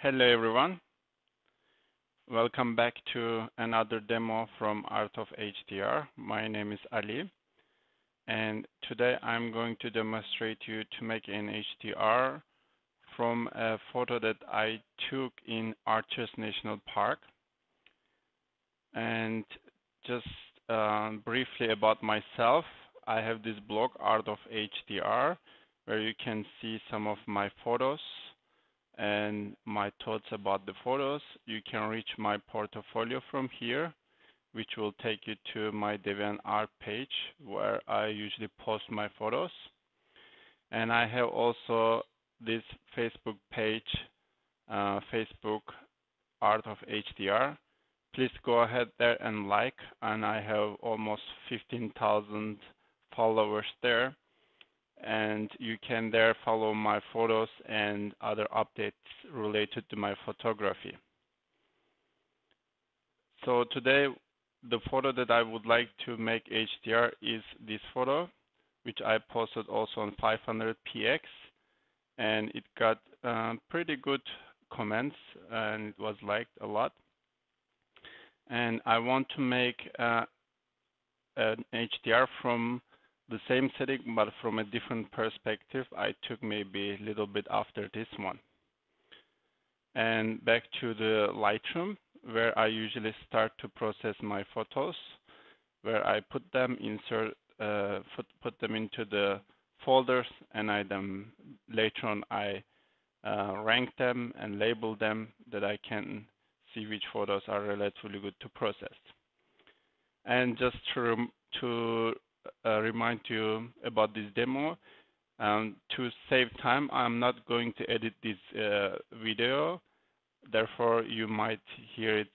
Hello everyone, welcome back to another demo from Art of HDR. My name is Ali, and today I'm going to demonstrate you to make an HDR from a photo that I took in Arches National Park. And just briefly about myself, I have this blog, Art of HDR, where you can see some of my photos and my thoughts about the photos. You can reach my portfolio from here, which will take you to my DeviantArt page where I usually post my photos. And I have also this Facebook page, Facebook Art of HDR. Please go ahead there and like, and I have almost 15,000 followers there. And you can there follow my photos and other updates related to my photography. So today, the photo that I would like to make HDR is this photo, which I posted also on 500px, and it got pretty good comments, and it was liked a lot. And I want to make an HDR from the same setting, but from a different perspective. I took maybe a little bit after this one. And back to the Lightroom, where I usually start to process my photos, where I put them, put them into the folders, and later on I rank them and label them that I can see which photos are relatively good to process. And just to remind you about this demo, to save time, I'm not going to edit this video. Therefore, you might hear it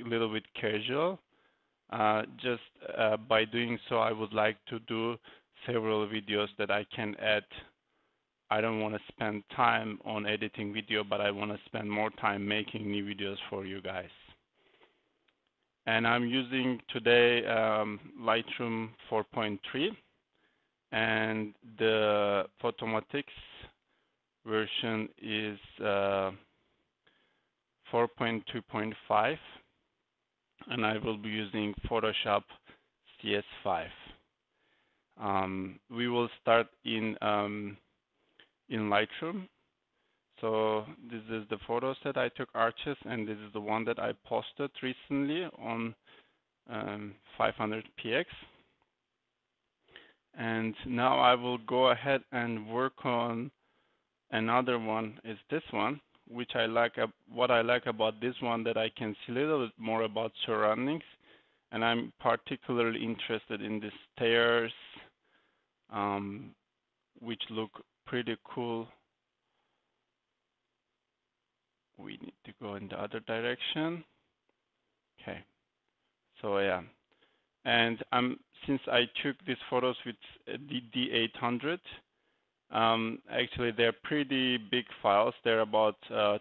a little bit casual. Just by doing so, I would like to do several videos that I can add. I don't want to spend time on editing video, but I want to spend more time making new videos for you guys. And I'm using today Lightroom 4.3, and the photomatix version is 4.2.5, and I will be using Photoshop CS5. We will start in Lightroom. So this is the photos that I took Arches, and this is the one that I posted recently on 500px. And now I will go ahead and work on another one, is this one, which I like. What I like about this one, that I can see a little bit more about surroundings, and I'm particularly interested in the stairs, which look pretty cool. We need to go in the other direction. Okay, so yeah, and since I took these photos with the D800, actually they're pretty big files. They're about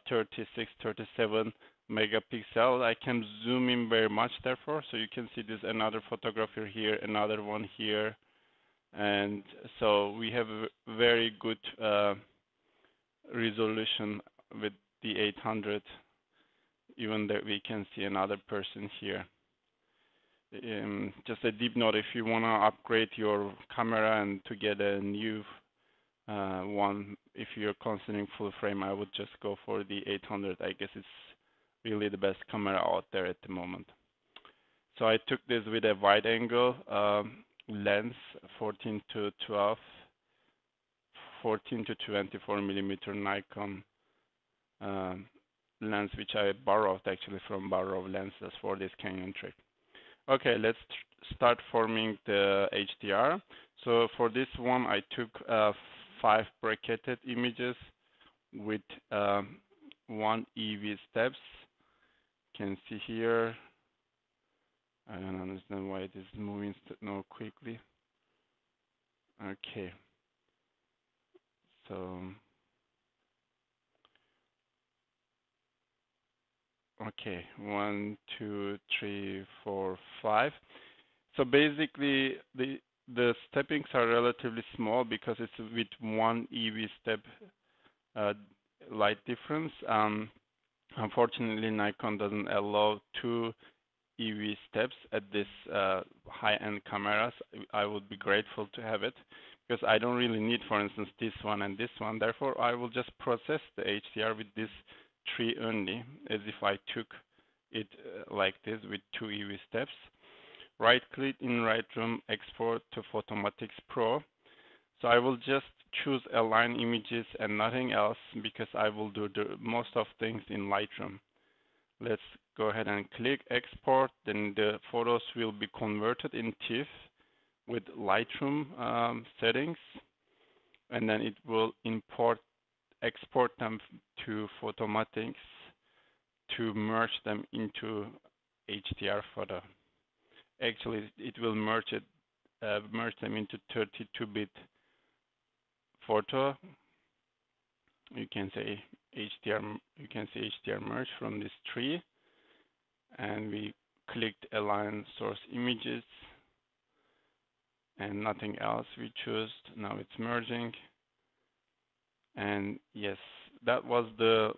36, 37 megapixel. I can zoom in very much, therefore, so you can see there's another photographer here, another one here, and so we have a very good resolution with the 800, even that we can see another person here. Just a deep note, if you want to upgrade your camera and to get a new one, if you're considering full frame, I would just go for the 800. I guess it's really the best camera out there at the moment. So I took this with a wide angle lens, 14 to 24 millimeter Nikon lens, which I borrowed actually from Borrow Lenses for this Canyon trip. Okay, let's start forming the HDR. So for this one, I took 5 bracketed images with 1 EV steps. You can see here. I don't understand why it is moving so quickly. Okay, so okay, 1, 2, 3, 4, 5. So basically, the steppings are relatively small because it's with 1 EV step light difference. Unfortunately, Nikon doesn't allow two EV steps at this high-end cameras. I would be grateful to have it because I don't really need, for instance, this one and this one. Therefore, I will just process the HDR with this tree only, as if I took it like this with two EV steps. Right-click in Lightroom, export to photomatix Pro. So I will just choose align images and nothing else because I will do the most of things in Lightroom. Let's go ahead and click export. Then the photos will be converted in TIFF with Lightroom settings, and then it will export them to photomatix to merge them into HDR photo. Actually, it will merge them into 32-bit photo. You can say HDR. You can see HDR merge from this tree, and we clicked align source images, and nothing else. We choose. Now it's merging, and yes, that was the.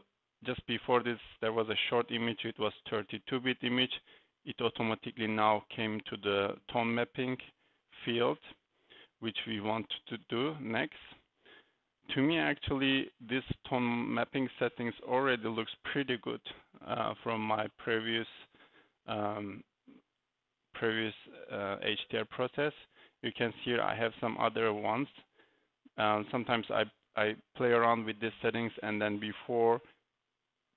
Just before this, there was a short image. It was 32-bit image. It automatically now came to the tone mapping field, which we want to do next. To me, actually, this tone mapping settings already looks pretty good from my previous HDR process. You can see here I have some other ones. Sometimes I play around with these settings, and then before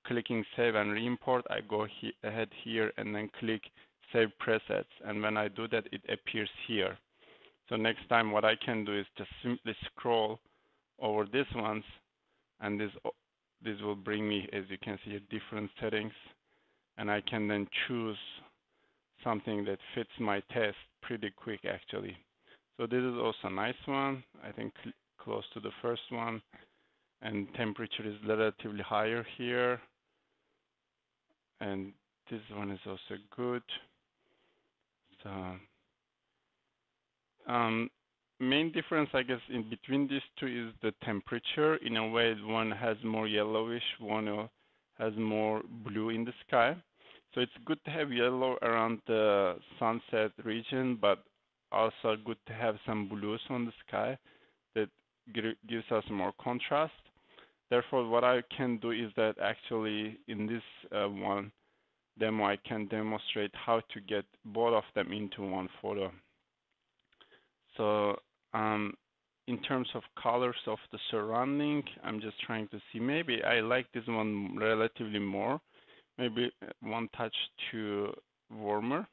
clicking save and re-import, I go ahead here and then click save presets. And when I do that, it appears here. So next time what I can do is just simply scroll over these ones, and this will bring me, as you can see, different settings, and I can then choose something that fits my test pretty quick actually. So this is also a nice one. I think close to the first one, and temperature is relatively higher here, and this one is also good. So main difference, I guess, in between these two is the temperature. In a way, one has more yellowish, one has more blue in the sky. So it's good to have yellow around the sunset region, but also good to have some blues on the sky that gives us more contrast. Therefore, what I can do is that actually in this one demo, I can demonstrate how to get both of them into one photo. So in terms of colors of the surrounding, I'm just trying to see. Maybe I like this one relatively more. Maybe one touch too warmer.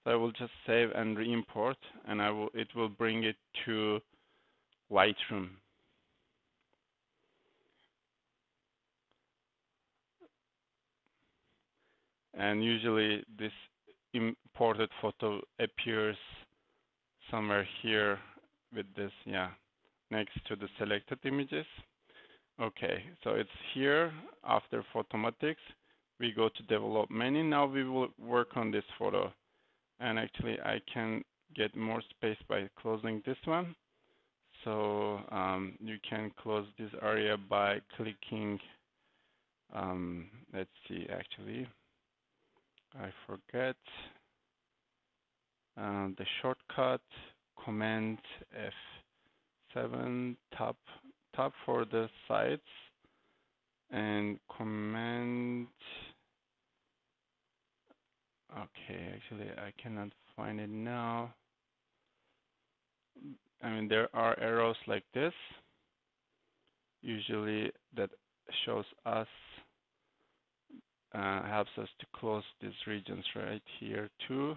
So I will just save and re-import, and it will bring it to Lightroom. And usually this imported photo appears somewhere here with this, next to the selected images. Okay, so it's here. After photomatix, we go to develop menu. Now we will work on this photo. And actually I can get more space by closing this one. So you can close this area by clicking, let's see, actually, I forget the shortcut, Command F7, tab for the sides, and Command, okay, actually I cannot find it now. I mean, there are arrows like this, usually that shows us, helps us to close these regions right here too,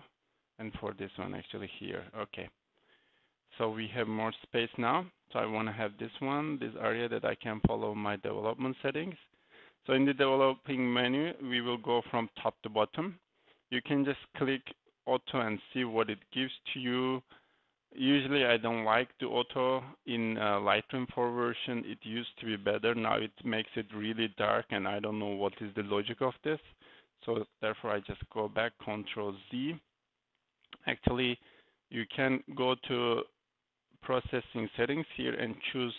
and for this one actually here. Okay, so we have more space now. So I want to have this area that I can follow my development settings. So in the developing menu, we will go from top to bottom. You can just click auto and see what it gives to you. Usually I don't like the auto in Lightroom 4 version. It used to be better. Now it makes it really dark, and I don't know what is the logic of this. So therefore I just go back, Control Z. Actually, you can go to processing settings here and choose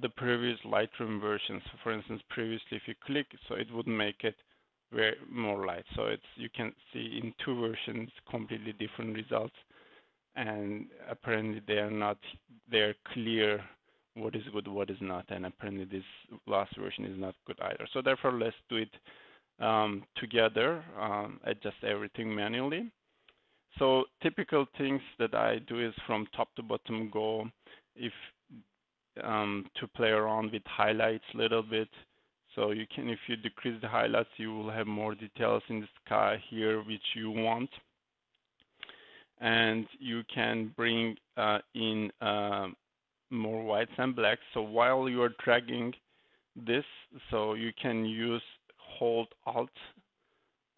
the previous Lightroom versions. So for instance, previously if you click, so it would make it very more light. So it's, you can see in two versions completely different results, and apparently they're clear what is good, what is not, and apparently this last version is not good either. So therefore, let's do it together, adjust everything manually. So typical things that I do is from top to bottom go if to play around with highlights a little bit. So you can, if you decrease the highlights, you will have more details in the sky here which you want. And you can bring in more whites and blacks. So while you are dragging this, so you can use hold Alt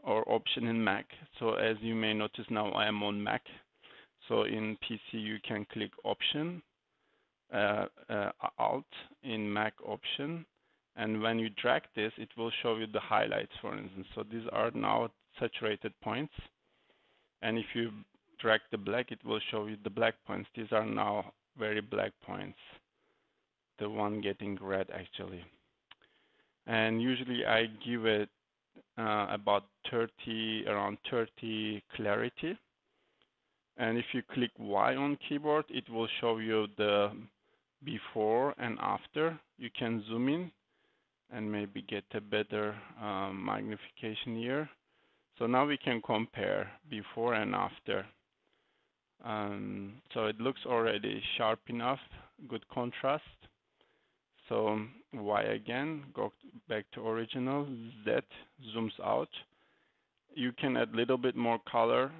or Option in Mac. So as you may notice now, I am on Mac. So in PC you can click Option, Alt, in Mac Option, and when you drag this, it will show you the highlights, for instance. So these are now saturated points, and if you drag the black, it will show you the black points. These are now very black points, the one getting red actually. And usually I give it about 30, around 30 clarity. And if you click Y on keyboard, it will show you the before and after. You can zoom in and maybe get a better magnification here. So now we can compare before and after. So it looks already sharp enough, good contrast. So Y again, go back to original, Z zooms out. You can add a little bit more color,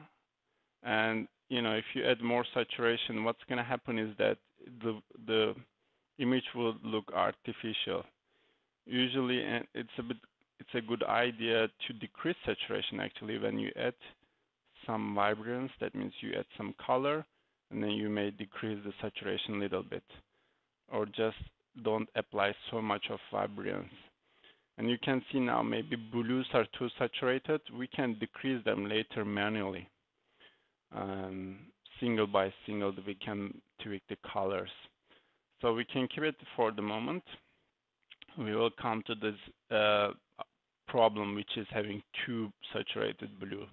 and you know, if you add more saturation, what's going to happen is that the image will look artificial. Usually, it's a good idea to decrease saturation actually when you add some vibrance. That means you add some color, and then you may decrease the saturation a little bit, or just don't apply so much of vibrance. And you can see now maybe blues are too saturated. We can decrease them later manually. Single by single, we can tweak the colors. So we can keep it for the moment. We will come to this problem, which is having too saturated blue.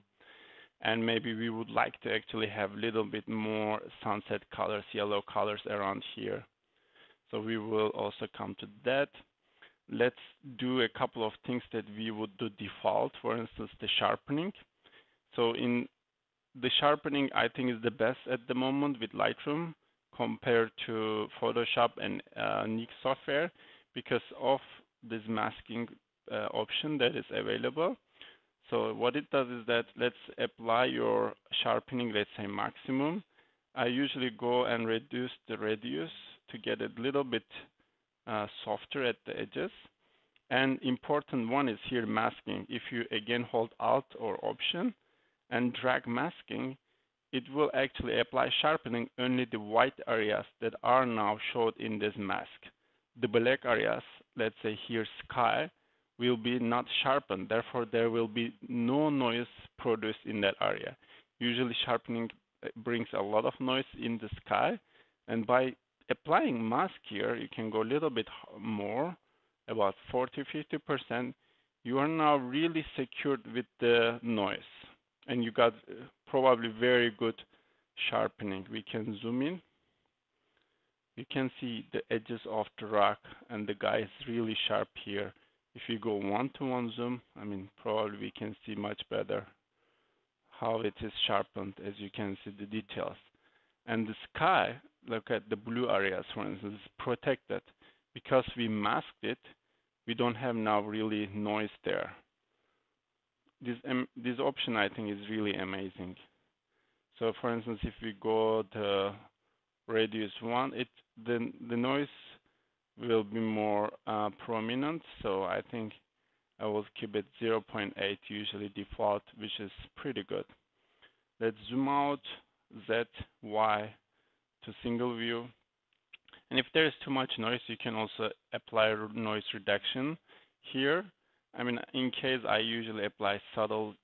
And maybe we would like to actually have a little bit more sunset colors, yellow colors around here. So we will also come to that. Let's do a couple of things that we would do default. For instance, the sharpening. So in the sharpening, I think is the best at the moment with Lightroom compared to Photoshop and Nik software because of this masking option that is available. So what it does is that let's apply your sharpening, let's say maximum. I usually go and reduce the radius to get a little bit softer at the edges. And important one is here masking. If you again hold Alt or Option and drag masking, it will actually apply sharpening only the white areas that are now showed in this mask. The black areas, let's say here sky, will be not sharpened. Therefore, there will be no noise produced in that area. Usually sharpening brings a lot of noise in the sky, and by applying mask here, you can go a little bit more, about 40–50%. You are now really secured with the noise, and you got probably very good sharpening. We can zoom in. You can see the edges of the rock, and the guy is really sharp here. If you go one-to-one zoom, I mean, probably we can see much better how it is sharpened, as you can see the details. And the sky, look at the blue areas, for instance, is protected. Because we masked it, we don't have now really noise there. This option, I think, is really amazing. So, for instance, if we go to radius 1, the noise will be more prominent. So I think I will keep it 0.8 usually default, which is pretty good. Let's zoom out, Z, Y to single view. And if there is too much noise, you can also apply noise reduction here. I mean, in case I usually apply subtle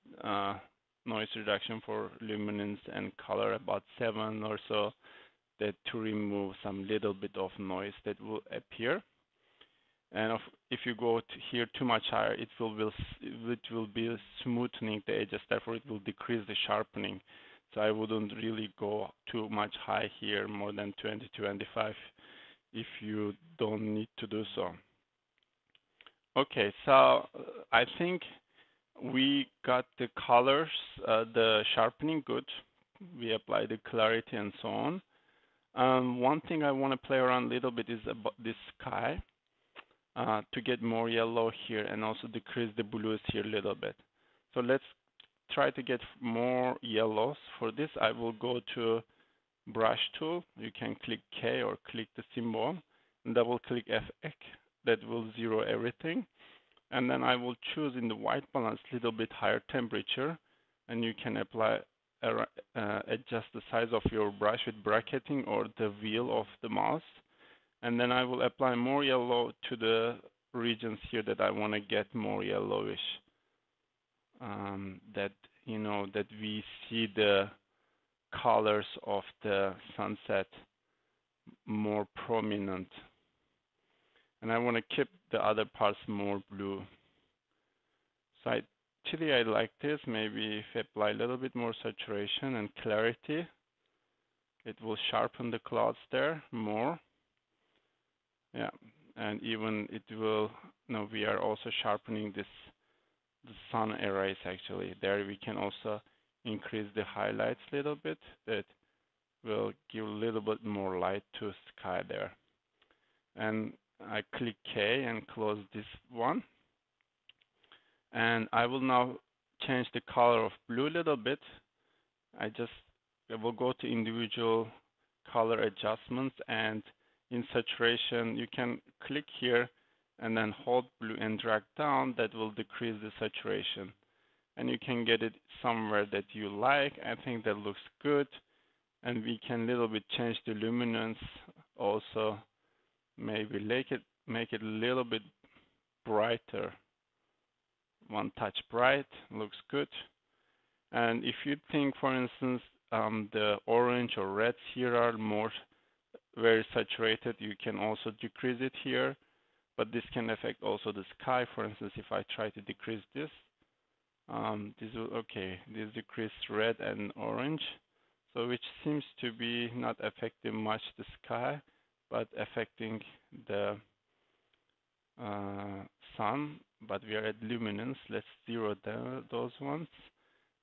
noise reduction for luminance and color, about 7 or so that to remove some little bit of noise that will appear. And if you go to here too much higher, it will be smoothing the edges. Therefore, it will decrease the sharpening. So I wouldn't really go too much high here, more than 20, 25, if you don't need to do so. Okay, so I think we got the colors, the sharpening good. We apply the clarity and so on. One thing I want to play around a little bit is about this sky. To get more yellow here and also decrease the blues here a little bit. So let's try to get more yellows. For this, I will go to brush tool. You can click K or click the symbol and double click FX. That will zero everything. And then I will choose in the white balance a little bit higher temperature, and you can apply adjust the size of your brush with bracketing or the wheel of the mouse. And then I will apply more yellow to the regions here that I want to get more yellowish. That that we see the colors of the sunset more prominent. And I want to keep the other parts more blue. So actually I like this. Maybe if I apply a little bit more saturation and clarity, it will sharpen the clouds there more. Yeah, and even it will, we are also sharpening the sun arrays actually. There we can also increase the highlights a little bit. That will give a little bit more light to sky there. And I click K and close this one. And I will now change the color of blue a little bit. I will go to individual color adjustments, and in saturation, you can click here and then hold blue and drag down. That will decrease the saturation. And you can get it somewhere that you like. I think that looks good. And we can little bit change the luminance also. Maybe make it a little bit brighter. One touch bright, looks good. And if you think, for instance, the orange or reds here are very saturated, you can also decrease it here, but this can affect also the sky. For instance, if I try to decrease this, this decrease red and orange, so which seems to be not affecting much the sky, but affecting the sun. But we are at luminance. Let's zero those ones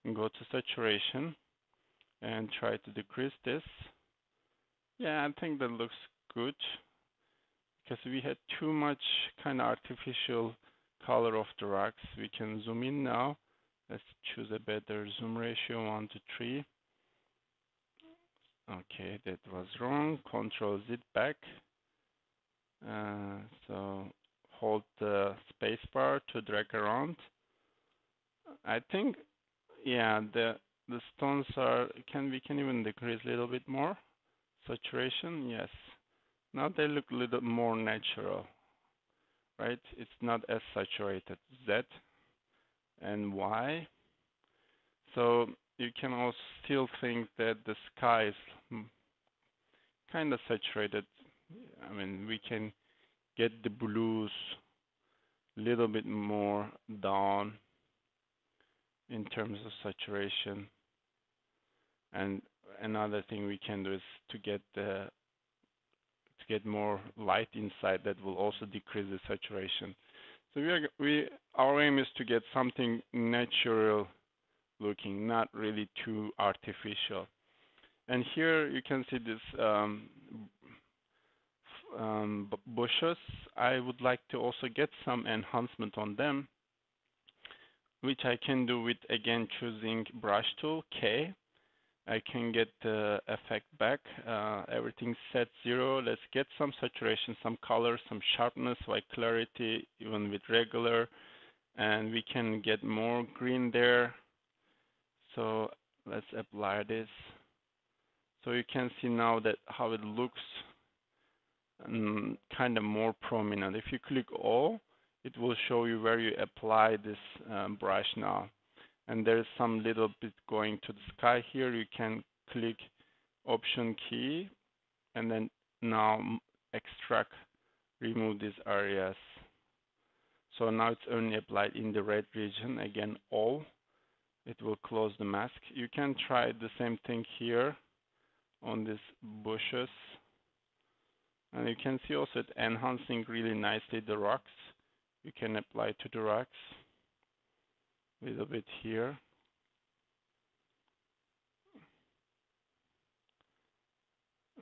and go to saturation and try to decrease this. Yeah, I think that looks good because we had too much kind of artificial color of the rocks. We can zoom in now. Let's choose a better zoom ratio, 1 to 3. Okay, that was wrong. Control Z back. So hold the space bar to drag around. I think, yeah, the stones we can even decrease a little bit more. Saturation, yes. Now they look a little more natural, right? It's not as saturated. Z and Y. So you can also still think that the sky is kind of saturated. I mean, we can get the blues a little bit more down in terms of saturation. And another thing we can do is to get more light inside. That will also decrease the saturation. So our aim is to get something natural looking, not really too artificial. And here you can see this bushes. I would like to also get some enhancement on them, which I can do with, again, choosing brush tool, K. I can get the effect back. Everything set 0. Let's get some saturation, some color, some sharpness, like clarity, even with regular. And we can get more green there. So let's apply this. So you can see now that how it looks kind of more prominent. If you click O, it will show you where you apply this brush now. And there's some little bit going to the sky here. You can click Option key and then now extract, remove these areas. So now it's only applied in the red region. Again, all. It will close the mask. You can try the same thing here on these bushes. And you can see also it enhancing really nicely the rocks. You can apply to the rocks. A little bit here.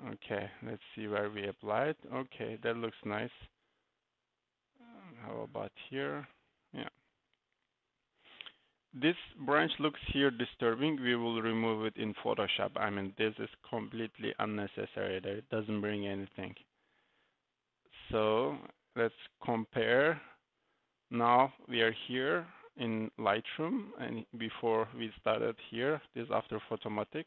Okay, let's see where we apply it. Okay, that looks nice. How about here? Yeah. This branch looks here disturbing. We will remove it in Photoshop. I mean, this is completely unnecessary. That it doesn't bring anything. So let's compare. Now we are here in Lightroom, and before we started here, this is after photomatix.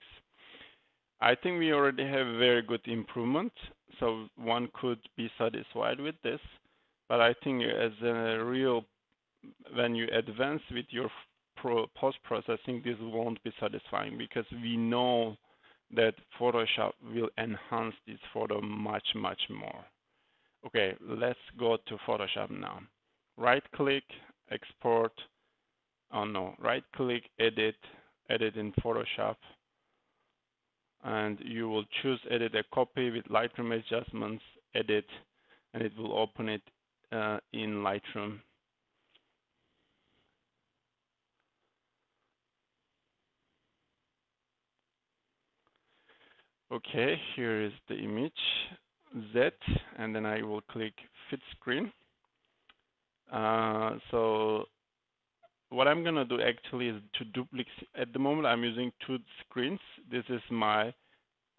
I think we already have very good improvement, so one could be satisfied with this. But I think as a real, when you advance with your post-processing, this won't be satisfying, because we know that Photoshop will enhance this photo much, much more. Okay, let's go to Photoshop now. Right-click, export. Oh no, right-click, edit, edit in Photoshop. And you will choose edit a copy with Lightroom adjustments, edit, and it will open it in Lightroom. Okay, here is the image, Z, and then I will click fit screen. So what I'm gonna do actually is to duplicate. At the moment I'm using two screens. This is my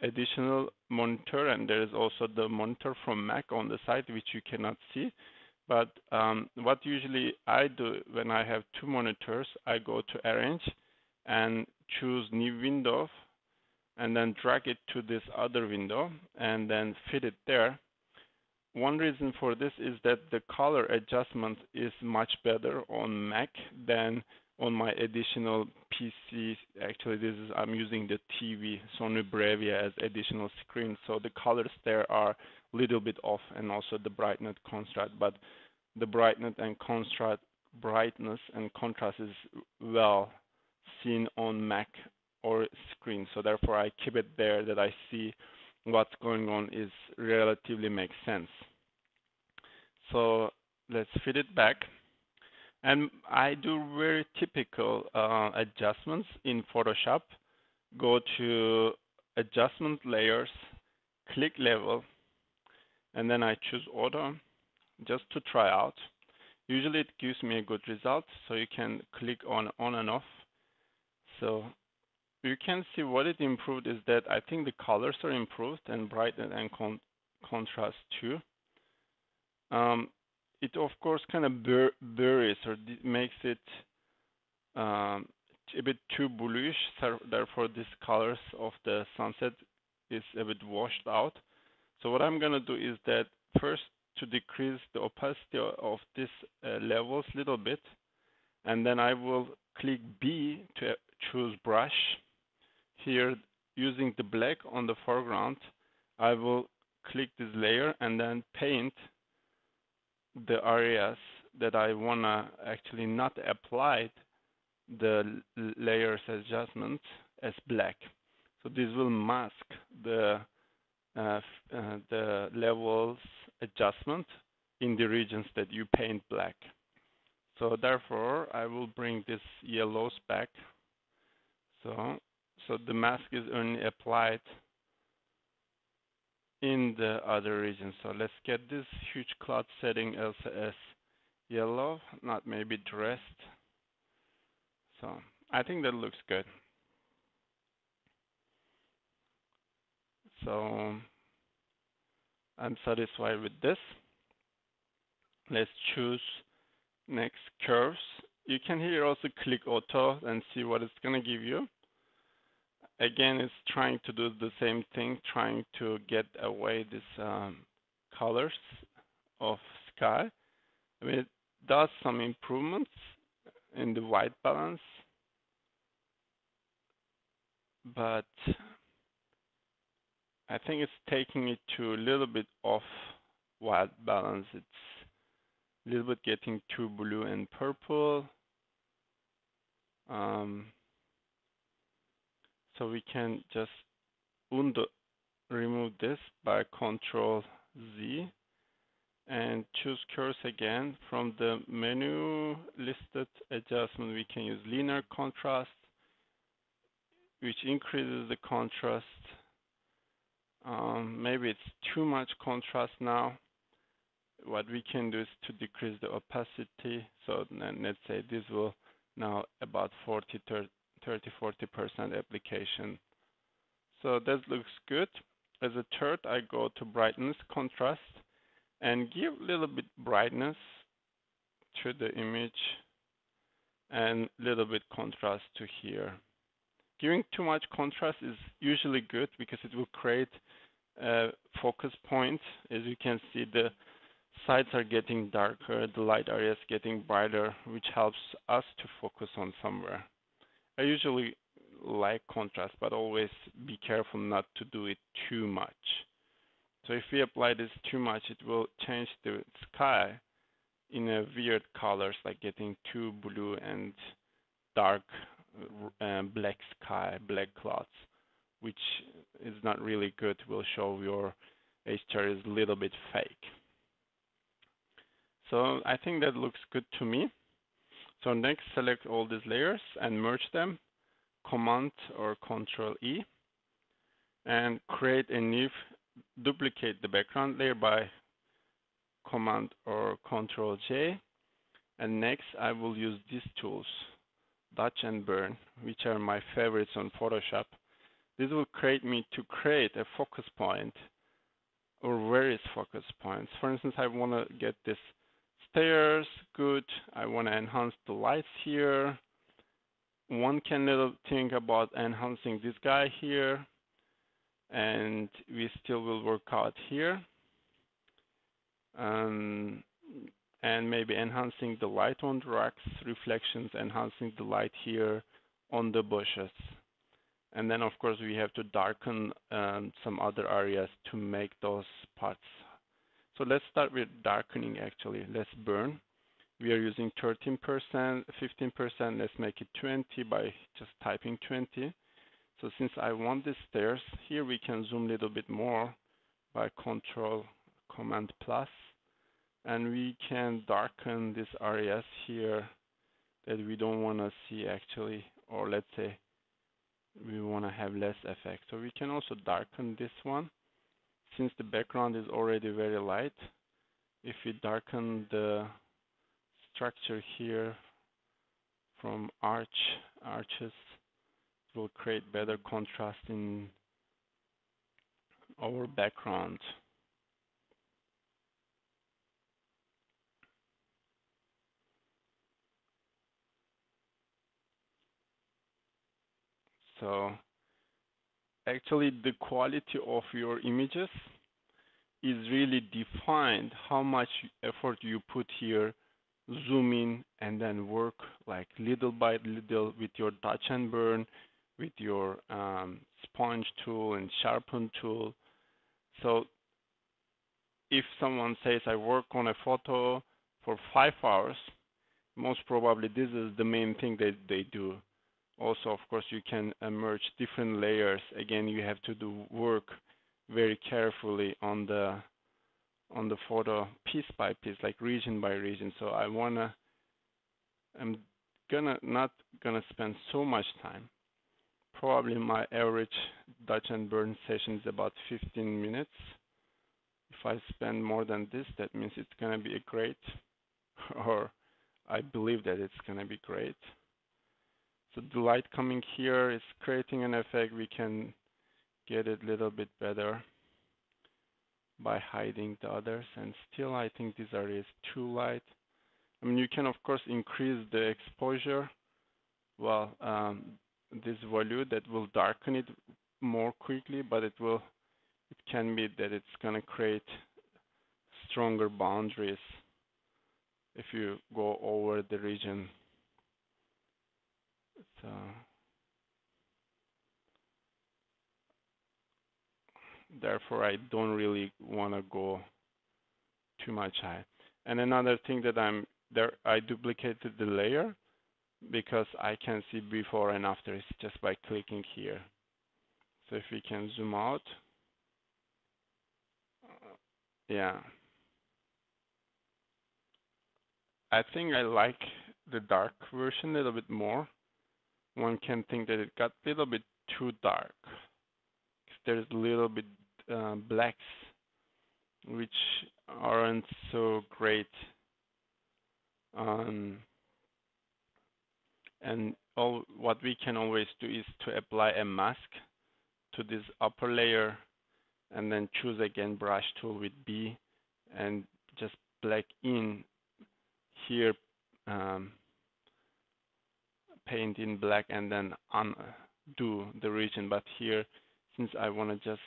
additional monitor, and there is also the monitor from Mac on the side, which you cannot see. But what usually I do when I have two monitors, I go to arrange and choose new window, and then drag it to this other window and then fit it there. One reason for this is that the color adjustment is much better on Mac than on my additional PC. Actually, I'm using the TV Sony Bravia as additional screen, so the colors there are a little bit off, and also the brightness contrast. But the brightness and contrast is well seen on Mac or screen, so therefore I keep it there, that I see what's going on is relatively makes sense. So let's fit it back, and I do very typical adjustments in Photoshop. Go to adjustment layers, click level, and then I choose auto just to try out. Usually it gives me a good result, so you can click on and off. So you can see what it improved is that I think the colors are improved, and brightness and contrast too. It of course kind of blurry, or makes it a bit too bluish. So therefore, these colors of the sunset is a bit washed out. So what I'm gonna do is that first to decrease the opacity of these levels a little bit, and then I will click B to choose brush. Here, using the black on the foreground, I will click this layer and then paint the areas that I wanna actually not apply the layers adjustment as black. So this will mask the levels adjustment in the regions that you paint black. So therefore, I will bring this yellows back. So the mask is only applied in the other region. So let's get this huge cloud setting as yellow, not maybe dressed. So I think that looks good. So I'm satisfied with this. Let's choose next curves. You can here also click auto and see what it's gonna give you. Again, it's trying to do the same thing, trying to get away these colors of sky. I mean, it does some improvements in the white balance, but I think it's taking it to a little bit off white balance. It's a little bit getting too blue and purple. So we can just remove this by Control Z and choose curves again. From the menu listed adjustment, we can use linear contrast, which increases the contrast. Maybe it's too much contrast now. What we can do is to decrease the opacity. So then let's say this will now about 30-40% application. So that looks good. As a third, I go to brightness contrast and give a little bit brightness to the image and a little bit contrast to here. Giving too much contrast is usually good because it will create a focus point. As you can see, the sides are getting darker, the light area is getting brighter, which helps us to focus on somewhere. I usually like contrast, but always be careful not to do it too much. So if we apply this too much, it will change the sky in a weird colors, like getting too blue and dark black sky, black clouds, which is not really good. Will show your HDR is a little bit fake. So I think that looks good to me. So next, select all these layers and merge them. Command or Control E, and create a new, duplicate the background layer by Command or Control J. And next, I will use these tools, Dodge and Burn, which are my favorites on Photoshop. This will create a focus point or various focus points. For instance, I want to get this stairs good. I want to enhance the lights here. One can little think about enhancing this guy here, and we still will work out here, and maybe enhancing the light on the rocks, reflections, enhancing the light here on the bushes. And then of course we have to darken some other areas to make those parts. So let's start with darkening actually. Let's burn. We are using 13%, 15%, let's make it 20 by just typing 20. So since I want the stairs, here we can zoom a little bit more by Control Command Plus, and we can darken these areas here that we don't want to see actually, or let's say we want to have less effect. So we can also darken this one. Since the background is already very light, if we darken the structure here from arches, it will create better contrast in our background. So actually the quality of your images is really defined how much effort you put here, zoom in and then work like little by little with your touch and burn, with your sponge tool and sharpen tool. So if someone says I work on a photo for 5 hours, most probably this is the main thing that they do. Also, of course, you can merge different layers. Again, you have to do work very carefully on the photo piece by piece, like region by region. So I'm not gonna spend so much time. Probably my average Dutch and burn session is about 15 minutes. If I spend more than this, that means it's gonna be a great, or I believe that it's gonna be great. So the light coming here is creating an effect. We can get it a little bit better by hiding the others, and still I think this area is too light. I mean, you can of course increase the exposure. Well, this value that will darken it more quickly, but it can be that it's gonna create stronger boundaries if you go over the region. So Therefore, I don't really want to go too much high. And another thing that I duplicated the layer because I can see before and after it's just by clicking here. So if we can zoom out, yeah. I think I like the dark version a little bit more. One can think that it got a little bit too dark. There's a little bit blacks, which aren't so great. And what we can always do is to apply a mask to this upper layer and then choose again brush tool with B and just black in here, paint in black and then undo the region. But here, since I want to just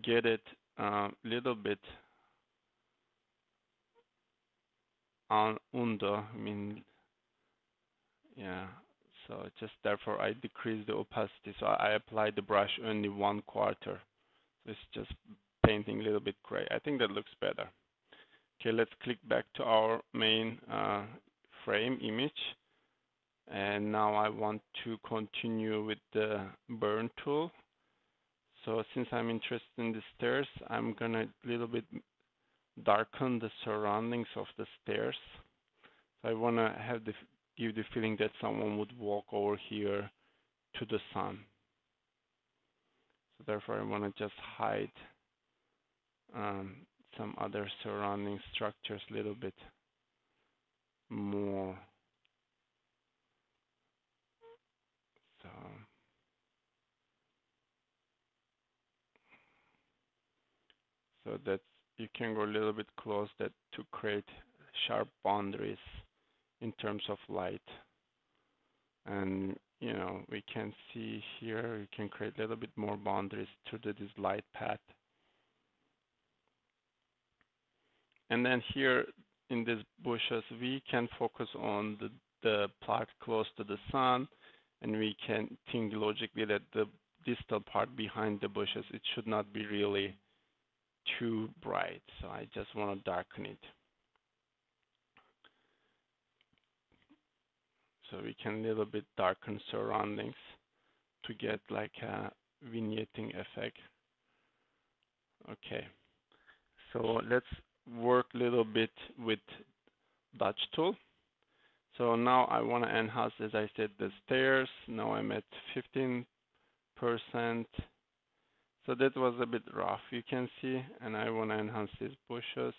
get it a little bit under, I mean, yeah, so just therefore I decrease the opacity. So I apply the brush only 1/4. So it's just painting a little bit gray. I think that looks better. Okay, let's click back to our main frame image. And now I want to continue with the burn tool. So since I'm interested in the stairs, I'm gonna a little bit darken the surroundings of the stairs. So I wanna give the feeling that someone would walk over here to the sun. So therefore I wanna just hide some other surrounding structures a little bit more. So that you can go a little bit close to create sharp boundaries in terms of light. And you know, we can see here, you can create a little bit more boundaries through this light path. And then here in these bushes, we can focus on the part close to the sun, and we can think logically that the distal part behind the bushes, it should not be really too bright. So I just want to darken it. So we can a little bit darken surroundings to get like a vignetting effect. Okay, so let's work a little bit with Dutch tool. So now I want to enhance, as I said, the stairs. Now I'm at 15%. So that was a bit rough, you can see, and I want to enhance these bushes,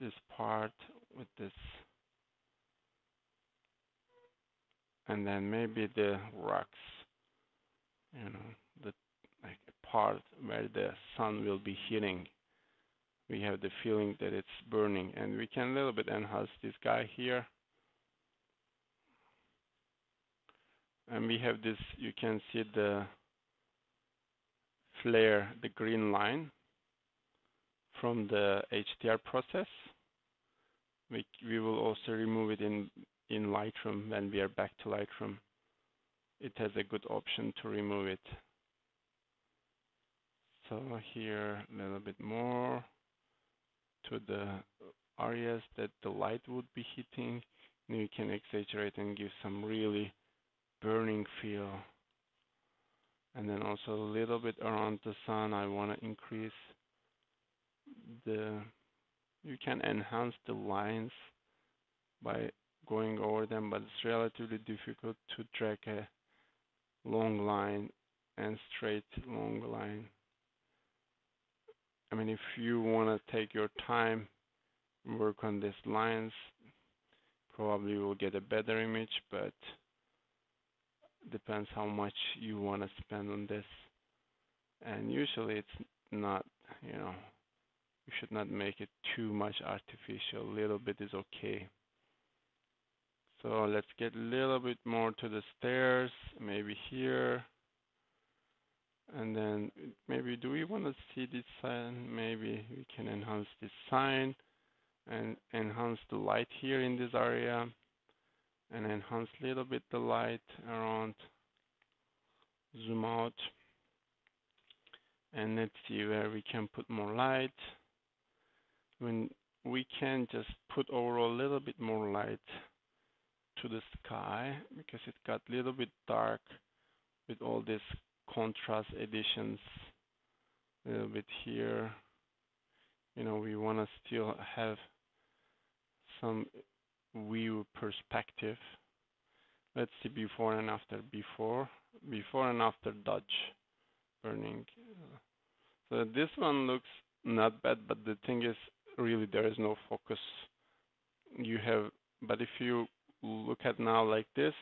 this part with this, and then maybe the rocks, you know, the like part where the sun will be hitting. We have the feeling that it's burning, and we can a little bit enhance this guy here. And we have this, you can see the flare, the green line from the HDR process. We will also remove it in Lightroom when we are back to Lightroom. It has a good option to remove it. So here a little bit more to the areas that the light would be hitting, and you can exaggerate and give some really burning feel. And then also a little bit around the sun, I want to increase you can enhance the lines by going over them, but it's relatively difficult to drag a long line and straight long line. I mean, if you want to take your time, work on these lines, probably you will get a better image, but depends how much you want to spend on this. And usually it's not, you know, you should not make it too much artificial. A little bit is okay. So let's get a little bit more to the stairs, maybe here. And then maybe, do we want to see this sign? Maybe we can enhance this sign and enhance the light here in this area, and enhance a little bit the light around, zoom out. And let's see where we can put more light. When we can just put overall a little bit more light to the sky because it got a little bit dark with all these contrast additions. A little bit here. You know, we want to still have some view perspective. Let's see before and after. Before and after Dutch burning. So this one looks not bad, but the thing is, really there is no focus. But if you look at now like this,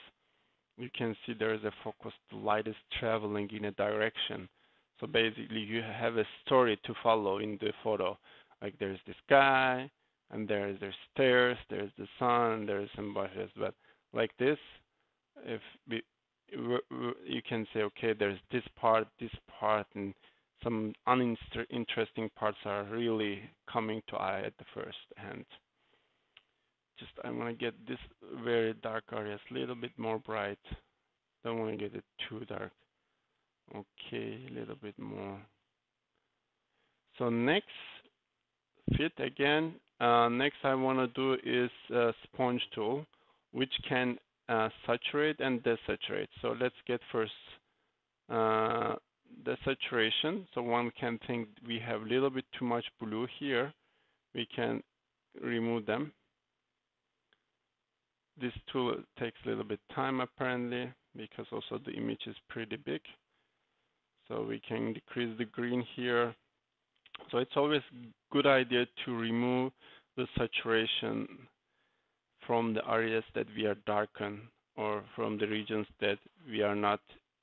you can see there is a focus. The light is traveling in a direction. So basically you have a story to follow in the photo. Like there's this guy, and there's stairs, there's the sun, there's some bushes. But like this, you can say, okay, there's this part, and some uninteresting parts are really coming to eye at the first hand. Just I'm gonna get this very dark areas a little bit more bright. Don't want to get it too dark. Okay, a little bit more. So next, fit again. Next I want to do is sponge tool, which can saturate and desaturate. So let's get first desaturation. So one can think we have a little bit too much blue here. We can remove them. This tool takes a little bit time apparently because also the image is pretty big. So we can decrease the green here. So it's always a good idea to remove the saturation from the areas that we are darken or from the regions that we are not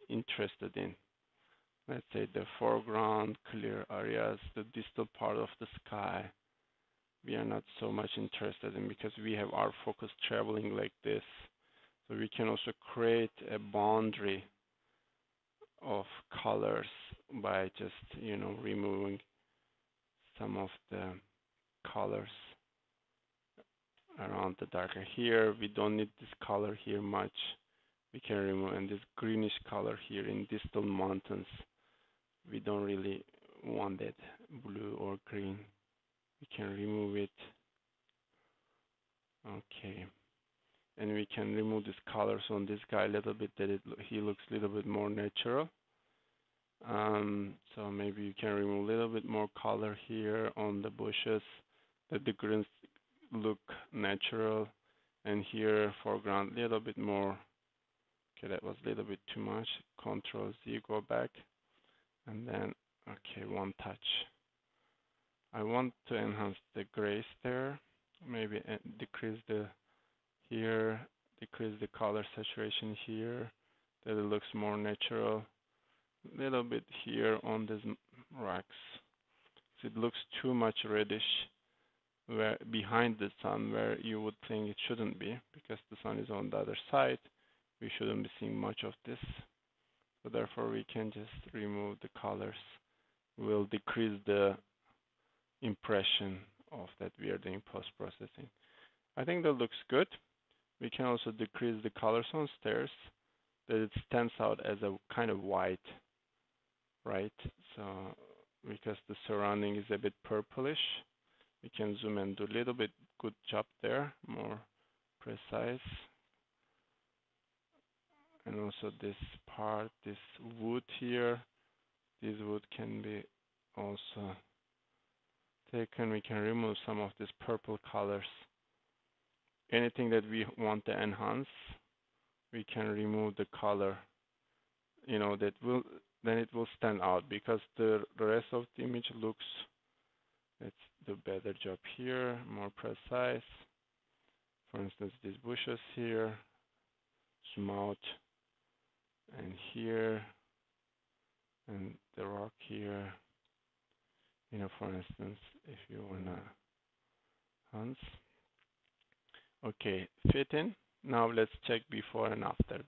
interested in. Let's say the foreground clear areas, the distal part of the sky, we are not so much interested in because we have our focus traveling like this. So we can also create a boundary of colors by just, you know, removing some of the colors around the darker. Here we don't need this color here much. We can remove, and this greenish color here in distal mountains, we don't really want that blue or green. We can remove it. Okay, and we can remove this colors on this guy a little bit, that he looks a little bit more natural. So maybe you can remove a little bit more color here on the bushes, that the greens look natural, and here foreground a little bit more. Okay, that was a little bit too much. Control Z, go back, and then okay, one touch. I want to enhance the grays there. Maybe decrease the color saturation here, that it looks more natural. A little bit here on these rocks. So it looks too much reddish where behind the sun, where you would think it shouldn't be, because the sun is on the other side. We shouldn't be seeing much of this. So therefore we can just remove the colors. We'll decrease the impression of that we are doing post-processing. I think that looks good. We can also decrease the colors on stairs, that it stands out as a kind of white, right? So because the surrounding is a bit purplish, we can zoom and do a little bit good job there, more precise. And also this part, this wood here, this wood can be also taken. We can remove some of these purple colors. Anything that we want to enhance, we can remove the color. You know, then it will stand out, because the rest of the image looks, let's do a better job here, more precise. For instance, these bushes here, zoom out, and here, and the rock here. You know, for instance, if you wanna enhance. Okay, fit in. Now let's check before and after.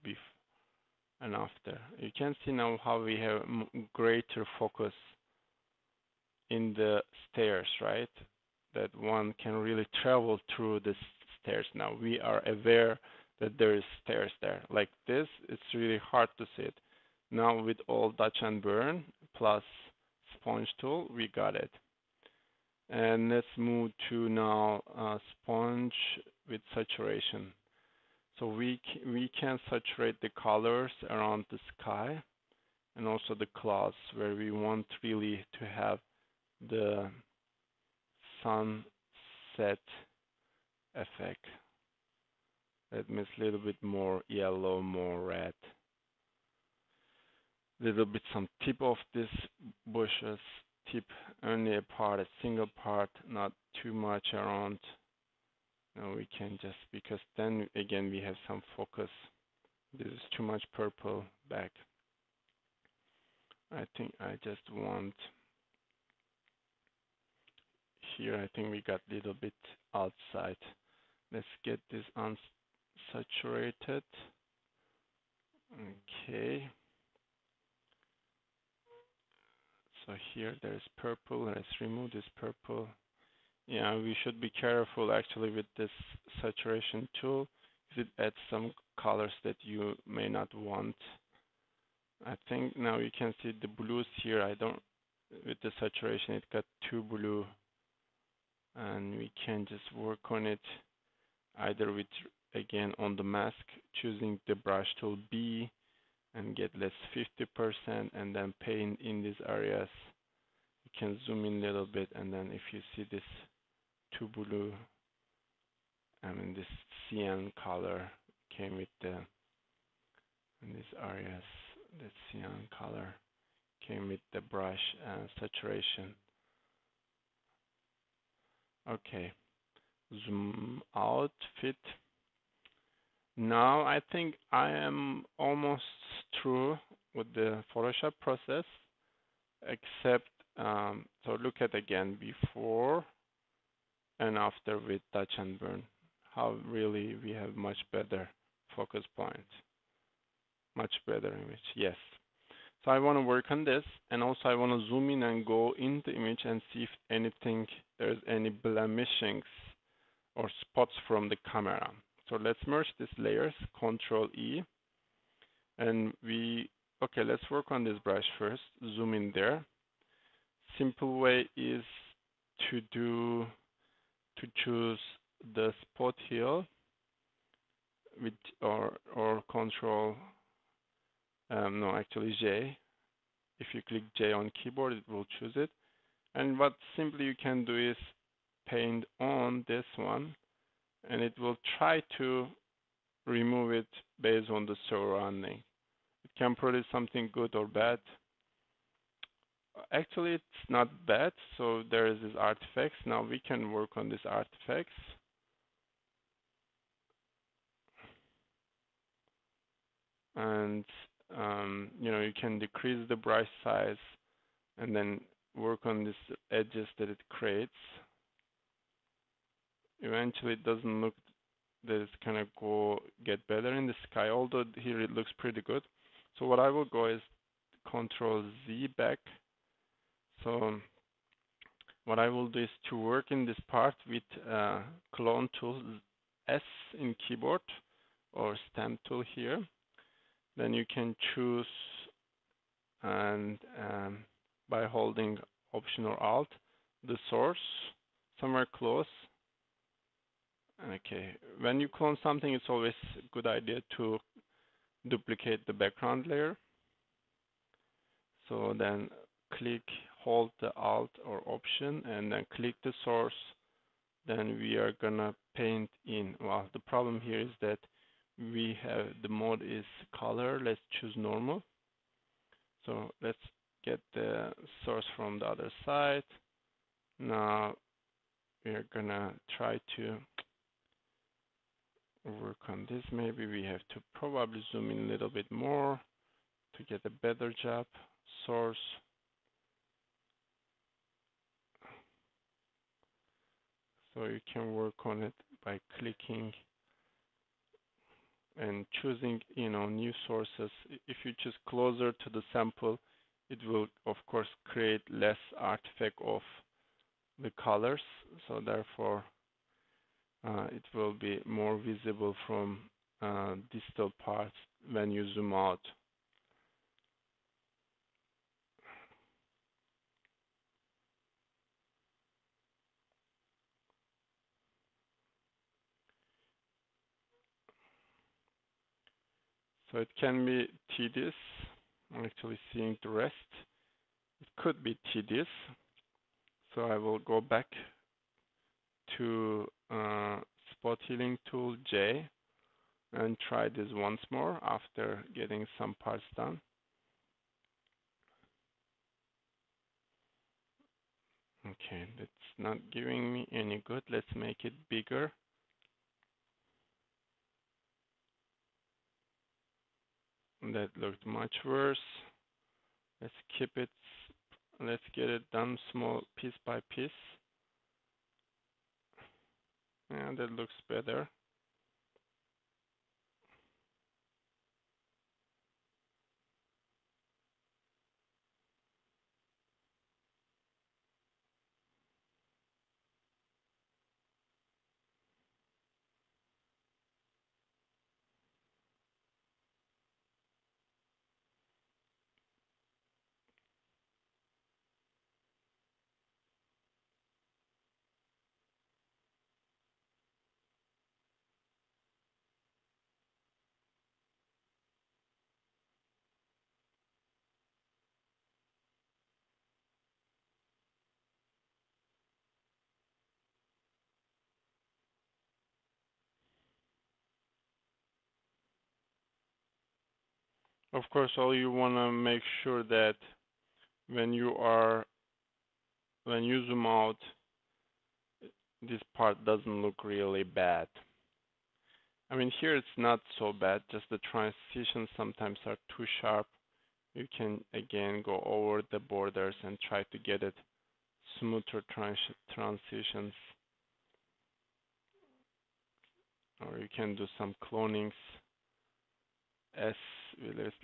You can see now how we have greater focus in the stairs, right? That one can really travel through the stairs now. We are aware that there is stairs there. Like this, it's really hard to see it. Now with all Dutch and burn plus sponge tool, we got it. And let's move to now sponge with saturation. So we can saturate the colors around the sky and also the clouds where we want really to have the sunset effect. That means a little bit more yellow, more red. Little bit some tip of this bushes, tip only a part, a single part, not too much around. No, we can just, because then again we have some focus. This is too much purple back. I think I just want here, I think we got a little bit outside. Let's get this unsaturated. Okay. So here there's purple. Let's remove this purple. Yeah, we should be careful actually with this saturation tool, because it adds some colors that you may not want. I think now you can see the blues here. With the saturation, it got too blue. And we can just work on it either with, again, on the mask, choosing the brush tool B and get less 50%, and then paint in these areas. You can zoom in a little bit, and then if you see this too blue, this cyan color came with in these areas, the cyan color came with the brush saturation. Okay, zoom out, fit. Now I think I am almost through with the Photoshop process, except, so look at again before and after with touch and burn, how really we have much better focus point, much better image, yes. So I want to work on this, and also I want to zoom in and go in the image and see if there's any blemishings or spots from the camera. So let's merge these layers, Control E, and let's work on this brush first, zoom in there. Simple way is to choose the spot here with or Control, J. If you click J on keyboard, it will choose it. And what simply you can do is paint on this one, and it will try to remove it based on the surrounding. It can produce something good or bad. Actually, it's not bad. So there is this artifacts. Now we can work on these artifacts. And you can decrease the brush size and then work on these edges that it creates. Eventually it doesn't look that it's gonna get better in the sky, although here it looks pretty good. So what I will go is Control Z back. So what I will do is to work in this part with clone tool, S in keyboard, or stamp tool here. Then you can choose, and by holding Option or Alt, the source somewhere close. Okay, when you clone something, it's always a good idea to duplicate the background layer. So then hold the Alt or Option, and then click the source. Then we are gonna paint in. Well, the problem here is that we have the mode is color. Let's choose normal. So let's get the source from the other side. Now we're gonna try to work on this. Maybe we have to probably zoom in a little bit more to get a better job. Source. So you can work on it by clicking and choosing, new sources. If you choose closer to the sample, it will, of course, create less artifact of the colors. So therefore, it will be more visible from distal parts when you zoom out. So it can be tedious. I'm actually seeing the rest. It could be tedious. So I will go back to spot healing tool J and try this once more after getting some parts done. Okay, that's not giving me any good. Let's make it bigger. That looked much worse. Let's keep it. Let's get it done small piece by piece. And that looks better. Of course, all you want to make sure that when you zoom out, this part doesn't look really bad. I mean, here it's not so bad, just the transitions sometimes are too sharp. You can again go over the borders and try to get it smoother transitions. Or you can do some clonings.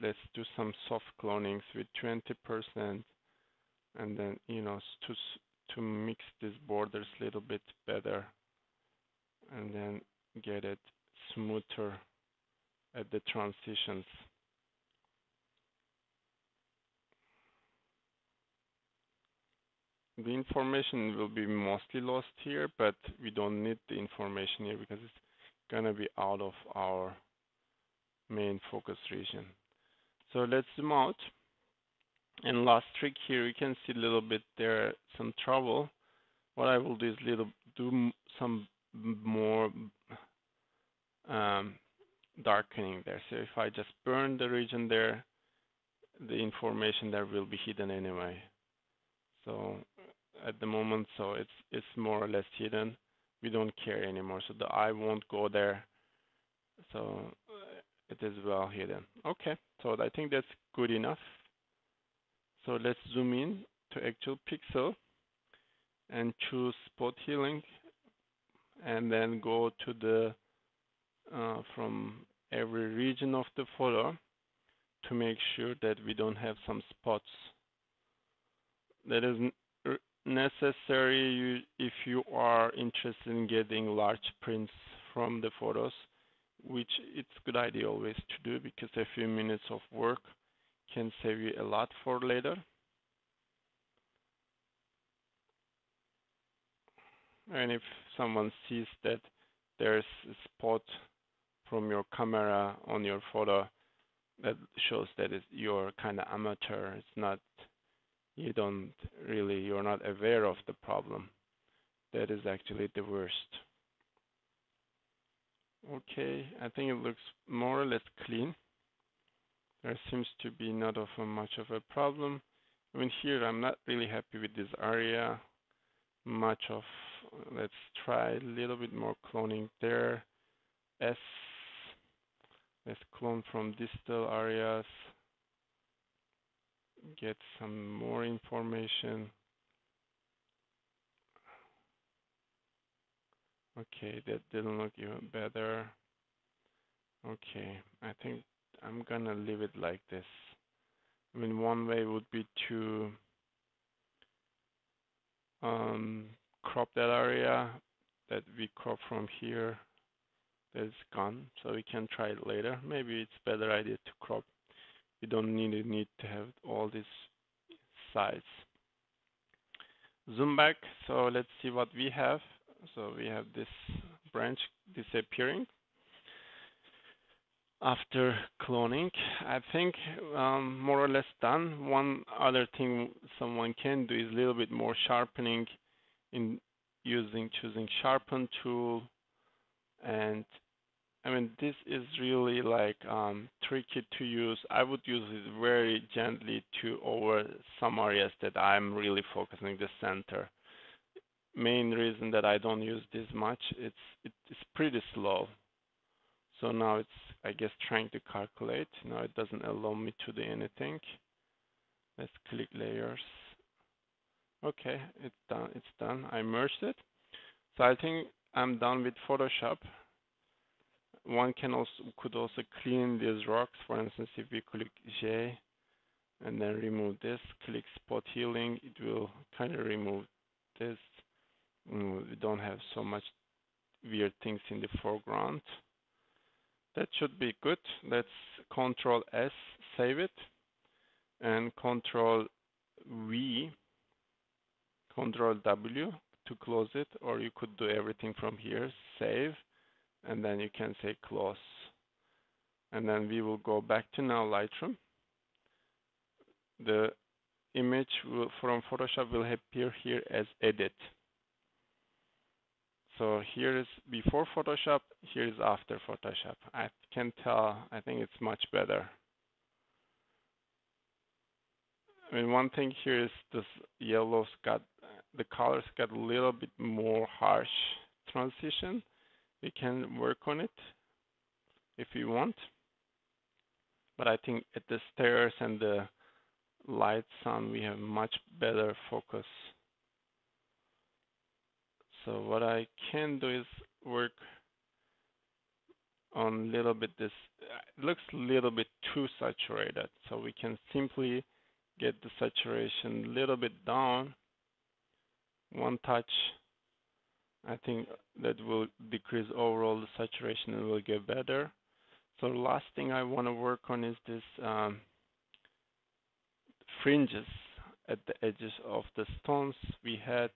Let's do some soft clonings with 20%, and then to mix these borders a little bit better, and then get it smoother at the transitions. The information will be mostly lost here, but we don't need the information here because it's gonna be out of our main focus region. So let's zoom out. And last trick here, you can see a little bit there some trouble. What I will do is do some more darkening there. So if I just burn the region there, the information there will be hidden anyway. So at the moment, so it's more or less hidden. We don't care anymore. So the eye won't go there. So it is well hidden. Okay, so I think that's good enough. So let's zoom in to actual pixel and choose spot healing, and then go to the from every region of the photo to make sure that we don't have some spots. That is necessary if you are interested in getting large prints from the photos, which it's a good idea always to do because a few minutes of work can save you a lot for later. And if someone sees that there's a spot from your camera on your photo, that shows that you're kind of amateur. It's not, you're not aware of the problem. That is actually the worst. Okay, I think it looks more or less clean. There seems to be not much of a problem. I mean, here I'm not really happy with this area. Let's try a little bit more cloning there. Let's clone from distal areas. Get some more information. Okay, that didn't look even better. Okay, I think I'm gonna leave it like this. I mean, one way would be to crop that area that we crop from here. That's gone, so we can try it later. Maybe it's a better idea to crop. We don't need to have all these sides. Zoom back, so let's see what we have. So we have this branch disappearing. after cloning. I think more or less done. One other thing someone can do is a little bit more sharpening in choosing sharpen tool. And I mean, this is really like tricky to use. I would use it very gently to over some areas that I'm really focusing the center. Main reason that I don't use this much, it's pretty slow. So now it's, I guess, trying to calculate. Now it doesn't allow me to do anything. Let's click layers. Okay, it's done. It's done. I merged it. So I think I'm done with Photoshop. One could also clean these rocks. For instance, if we click J and then remove this, click spot healing, it will kind of remove this. We don't have so much weird things in the foreground. That should be good. Let's Control S, save it, and Control V, Control W to close it, or you could do everything from here, save, and then you can say close. And then we will go back to now Lightroom. The image from Photoshop will appear here as edit. So here is before Photoshop, here is after Photoshop. I can tell, I think it's much better. I mean, one thing here is this yellow's got, the colors got a little bit more harsh transition. We can work on it if you want. But I think at the stairs and the light sun, we have much better focus. So what I can do is work on a little bit this. It looks a little bit too saturated. So we can simply get the saturation a little bit down. One touch. I think that will decrease overall the saturation and will get better. So the last thing I want to work on is this fringes at the edges of the stones. We had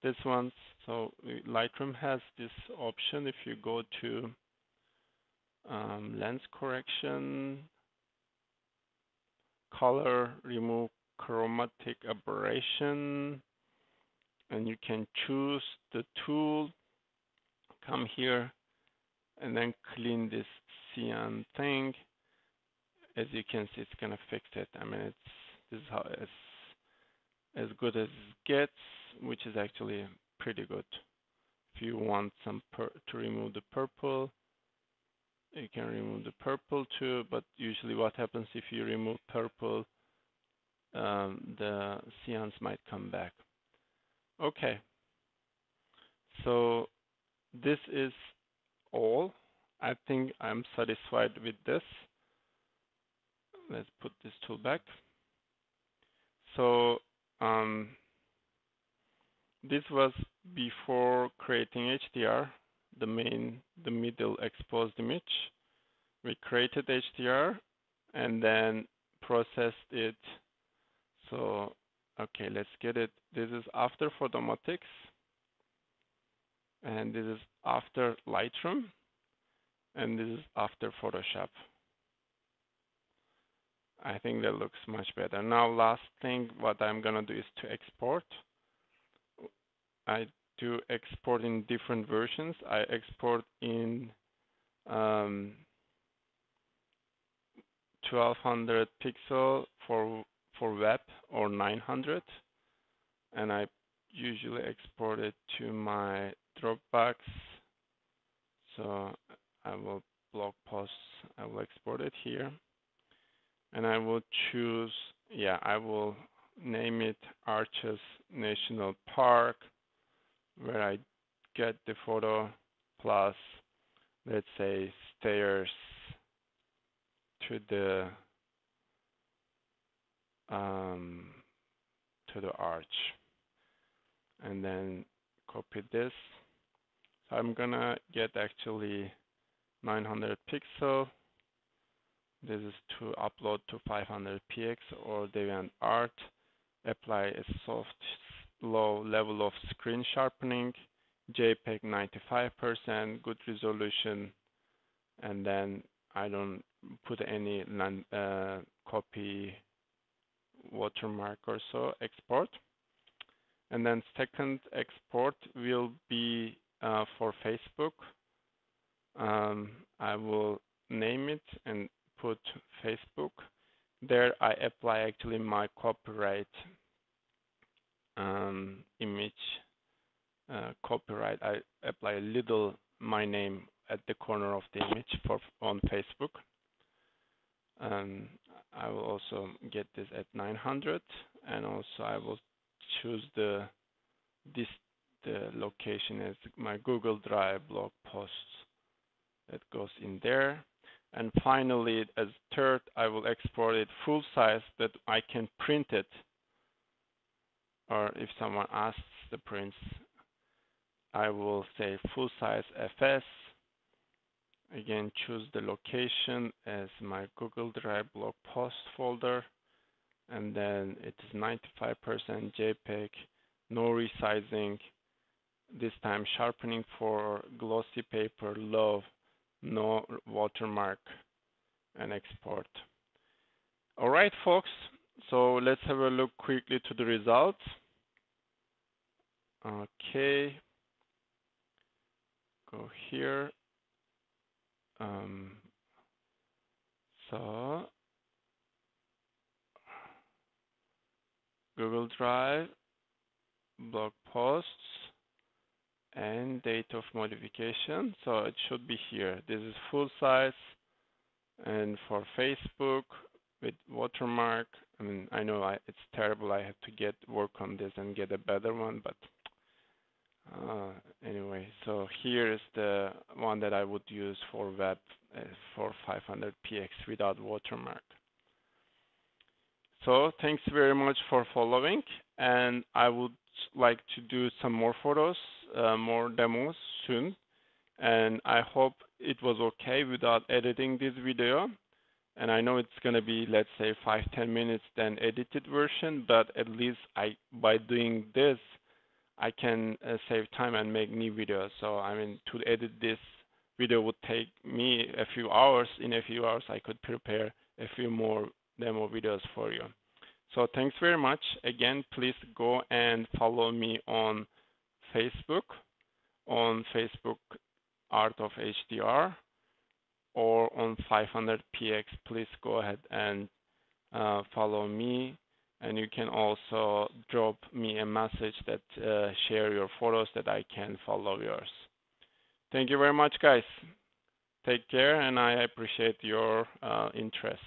this one. So Lightroom has this option. If you go to lens correction, color, remove chromatic aberration, and you can choose the tool, come here, and then clean this cyan thing. As you can see, it's gonna fix it. I mean, this is how as good as it gets, which is actually pretty good. If you want some to remove the purple, you can remove the purple too. But usually, what happens if you remove purple, the cyans might come back. Okay. So this is all. I think I'm satisfied with this. Let's put this tool back. So this was before creating HDR, the middle exposed image. We created HDR and then processed it. So, okay, let's get it. This is after photomatix, and this is after Lightroom, and this is after Photoshop. I think that looks much better. Now, last thing, what I'm gonna do is to export. I do export in different versions. I export in 1200 pixel for web or 900, and I usually export it to my Dropbox. So I will blog posts. I will export it here. And I will choose, I will name it Arches National Park, where I get the photo plus, let's say, stairs to the arch, and then copy this. So I'm gonna get actually 900 pixel. This is to upload to 500 px or DeviantArt. Apply a soft, low level of screen sharpening, JPEG 95%, good resolution, and then I don't put any copy watermark or so export. And then second export will be for Facebook. I will name it and put Facebook. There I apply actually my copyright image copyright. I apply a little my name at the corner of the image on Facebook. I will also get this at 900, and also I will choose the location as my Google Drive blog posts that goes in there. And finally, as third, I will export it full size that I can print it, or if someone asks the prints, I will say full size FS. Again, choose the location as my Google Drive blog post folder, and then it is 95% JPEG, no resizing, this time sharpening for glossy paper, low, no watermark, and export. All right, folks, so let's have a look quickly to the results. Okay, go here. So Google Drive, blog posts, and date of modification. So it should be here. This is full size, and for Facebook with watermark. I mean, I know it's terrible. I have to work on this and get a better one, but anyway. So here is the one that I would use for web for 500px without watermark. So thanks very much for following, and I would like to do some more photos, more demos soon, and I hope it was okay without editing this video. And I know it's going to be, let's say, 5-10 minutes than edited version, but at least by doing this, I can save time and make new videos. So I mean, to edit this video would take me a few hours. In a few hours, I could prepare a few more demo videos for you. So thanks very much. Again, please go and follow me on Facebook Art of HDR, or on 500px. Please go ahead and follow me. And you can also drop me a message that share your photos that I can follow yours. Thank you very much, guys. Take care, and I appreciate your interest.